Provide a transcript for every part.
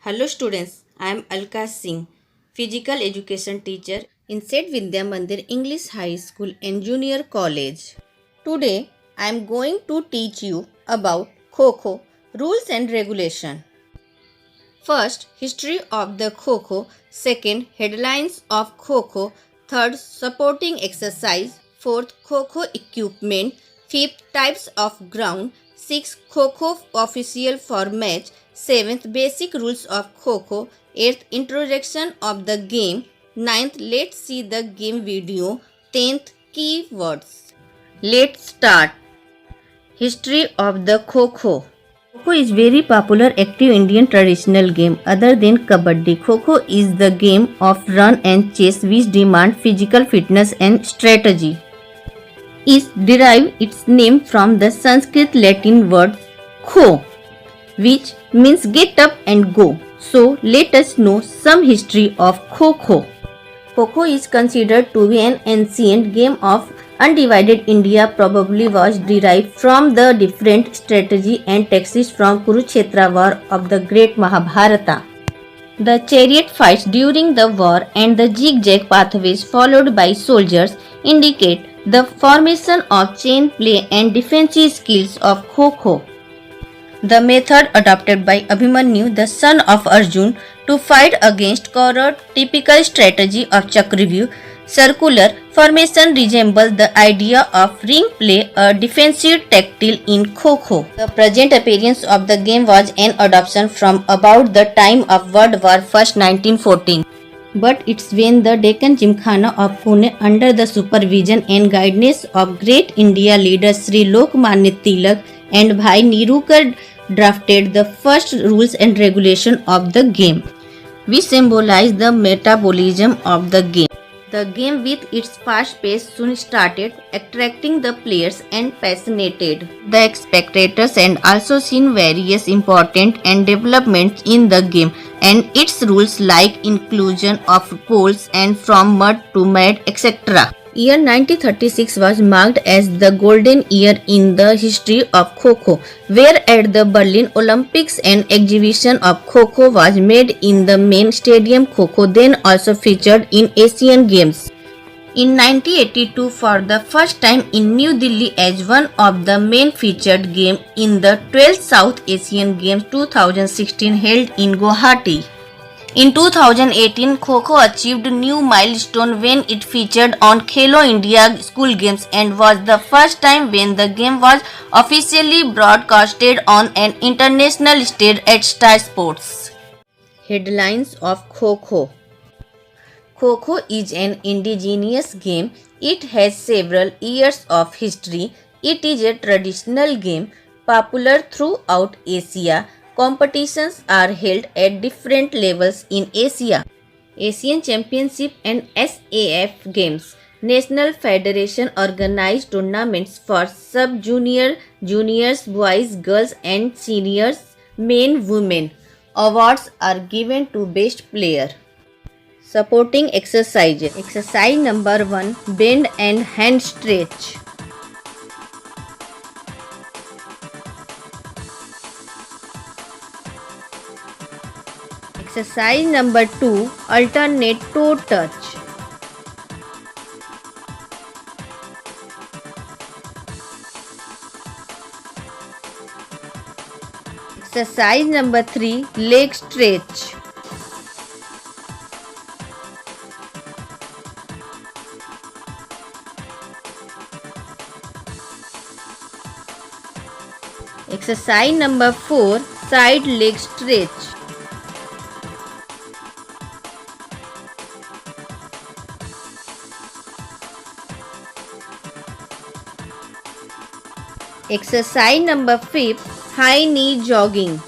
Hello students, I am Alka Singh, physical education teacher in St. Vidya Mandir English High School and Junior College. Today I am going to teach you about Kho-Kho rules and regulation. First, history of the Kho-Kho. Second, headlines of Kho-Kho. Third, supporting exercise. Fourth, Kho-Kho equipment. Fifth, types of ground. Sixth, Kho-Kho official for match. Seventh, basic rules of Kho-Kho. Eighth, introduction of the game. Ninth, let's see the game video. 10th, keywords. Let's start. History of the Kho-Kho. Kho-Kho is very popular active Indian traditional game. Other than Kabaddi, Kho-Kho is the game of run and chase which demand physical fitness and strategy. It derives its name from the Sanskrit Latin word Kho, which means get up and go. So let us know some history of Kho-Kho. Kho-Kho is considered to be an ancient game of undivided India, probably was derived from the different strategy and tactics from Kurukshetra war of the great Mahabharata. The chariot fights during the war and the zigzag pathways followed by soldiers indicate the formation of chain play and defensive skills of Kho-Kho. The method adopted by Abhimanyu, the son of Arjun, to fight against Kaurav, typical strategy of Chakravyuh, circular formation resembles the idea of ring play, a defensive tactile in Kho-Kho. The present appearance of the game was an adoption from about the time of World War I 1914. But it's when the Deccan Gymkhana of Pune under the supervision and guidance of great India leader Sri Lokmanya Tilak and Bhai Nehru drafted the first rules and regulation of the game, which symbolize the metabolism of the game. The game with its fast pace soon started attracting the players and fascinated the spectators and also seen various important and developments in the game and its rules like inclusion of poles and from mud to mat etc. Year 1936 was marked as the golden year in the history of Kho-Kho, where at the Berlin Olympics an exhibition of Kho-Kho was made in the main stadium. Kho-Kho then also featured in Asian Games. In 1982, for the first time in New Delhi as one of the main featured game in the 12th South Asian Games 2016 held in Guwahati. In 2018, Kho-Kho achieved a new milestone when it featured on Khelo India School Games and was the first time when the game was officially broadcasted on an international stage at Star Sports. Headlines of Kho-Kho. Kho-Kho is an indigenous game. It has several years of history. It is a traditional game popular throughout Asia. Competitions are held at different levels in Asia. Asian Championship and SAF Games. National Federation organize tournaments for sub-junior, juniors, boys, girls and seniors, men, women. Awards are given to best player. Supporting exercises. Exercise number 1. Bend and hand stretch. Exercise number 2. Alternate toe touch. Exercise number 3. Leg stretch. Exercise number 4. Side leg stretch. Exercise number 5. High knee jogging.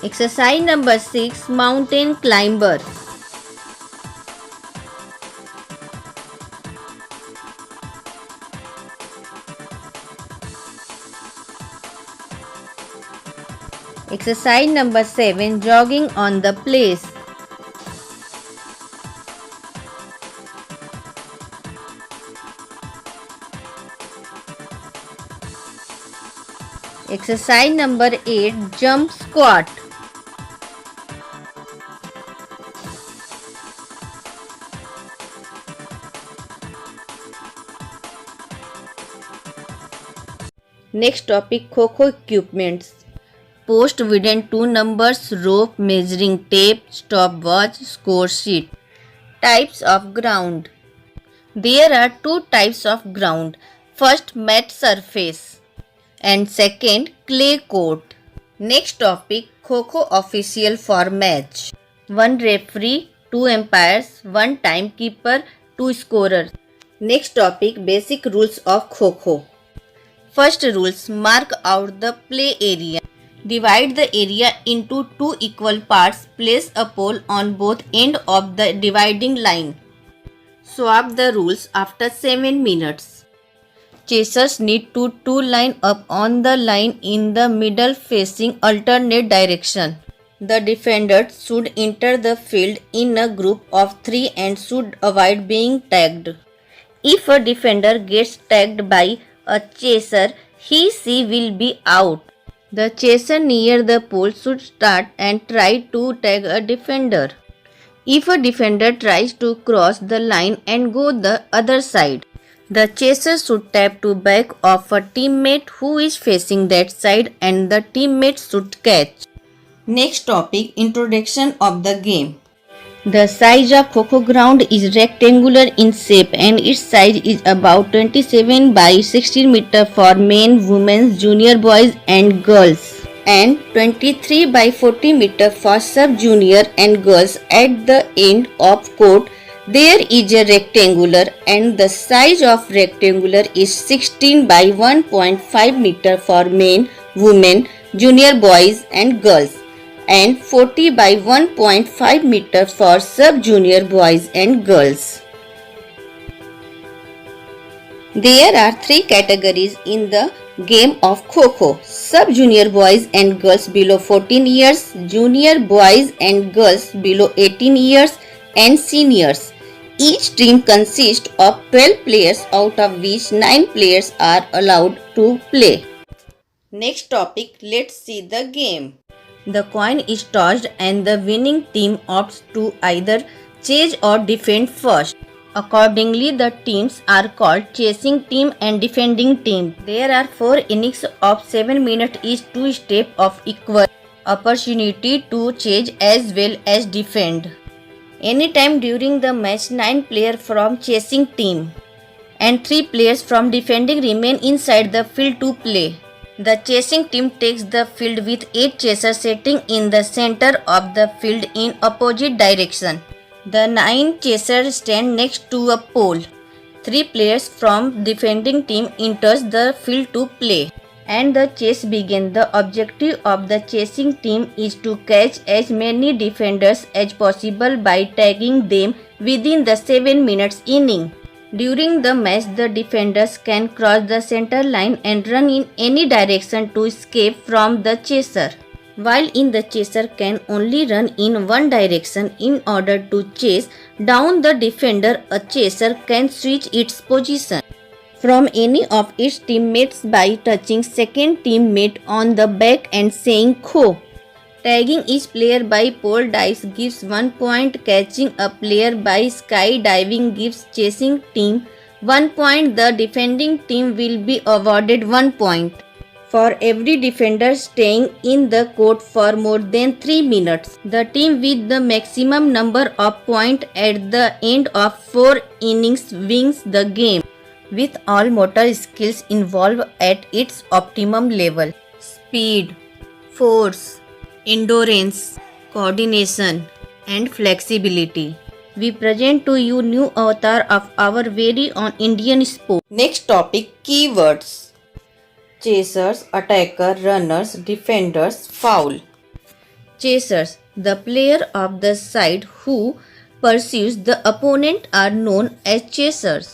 Exercise number 6. Mountain climber. Exercise number 7. Jogging on the place. Exercise number 8, jump squat. Next topic, Kho-Kho equipments. Post within 2 numbers, rope, measuring tape, stopwatch, score sheet. Types of ground. There are 2 types of ground. First, mat surface and second, clay court. Next topic, Kho-Kho official for match. 1 referee, 2 umpires, 1 timekeeper, 2 scorers. Next topic, basic rules of Kho-Kho. First rules, mark out the play area. Divide the area into 2 equal parts. Place a pole on both ends of the dividing line. Swap the rules after 7 minutes. Chasers need to line up on the line in the middle facing alternate direction. The defenders should enter the field in a group of 3 and should avoid being tagged. If a defender gets tagged by a chaser, she will be out. The chaser near the pole should start and try to tag a defender. If a defender tries to cross the line and go the other side, the chaser should tap to back off a teammate who is facing that side and the teammate should catch. Next topic, introduction of the game. The size of Kho-Kho ground is rectangular in shape and its size is about 27 by 16 meter for men, women, junior boys and girls and 23 by 40 meter for sub-junior and girls. At the end of court, there is a rectangular and the size of rectangular is 16 by 1.5 meter for men, women, junior boys and girls and 40 by 1.5 meter for sub-junior boys and girls. There are 3 categories in the game of Kho-Kho: sub-junior boys and girls below 14 years, junior boys and girls below 18 years, and seniors. Each team consists of 12 players, out of which 9 players are allowed to play. Next topic, let's see the game. The coin is tossed and the winning team opts to either chase or defend first. Accordingly, the teams are called chasing team and defending team. There are 4 innings of 7 minutes each to step of equal opportunity to chase as well as defend. Anytime during the match, 9 players from chasing team and 3 players from defending remain inside the field to play. The chasing team takes the field with 8 chasers sitting in the center of the field in opposite direction. The 9 chasers stand next to a pole. 3 players from defending team enters the field to play and the chase begins. The objective of the chasing team is to catch as many defenders as possible by tagging them within the 7 minutes inning. During the match, the defenders can cross the center line and run in any direction to escape from the chaser, while the chaser can only run in one direction. In order to chase down the defender, a chaser can switch its position from any of its teammates by touching second teammate on the back and saying "Kho." Tagging each player by pole dice gives 1 point. Catching a player by skydiving gives chasing team 1 point. The defending team will be awarded 1 point for every defender staying in the court for more than 3 minutes. The team with the maximum number of points at the end of 4 innings wins the game, with all motor skills involved at its optimum level. Speed, force, endurance, coordination, and flexibility. We present to you new avatar of our very own Indian sport. Next topic, keywords: chasers, attacker, runners, defenders, foul. Chasers, the player of the side who pursues the opponent, are known as chasers.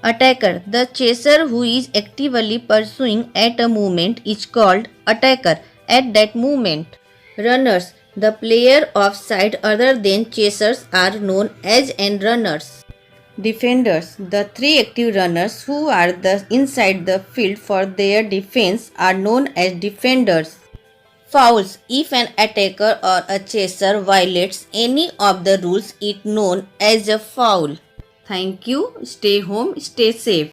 Attacker, the chaser who is actively pursuing at a moment, is called attacker at that moment. Runners, the player of side other than chasers, are known as end runners. Defenders. The three active runners who are inside the field for their defense are known as defenders. Fouls. If an attacker or a chaser violates any of the rules, it is known as a foul. Thank you. Stay home, stay safe.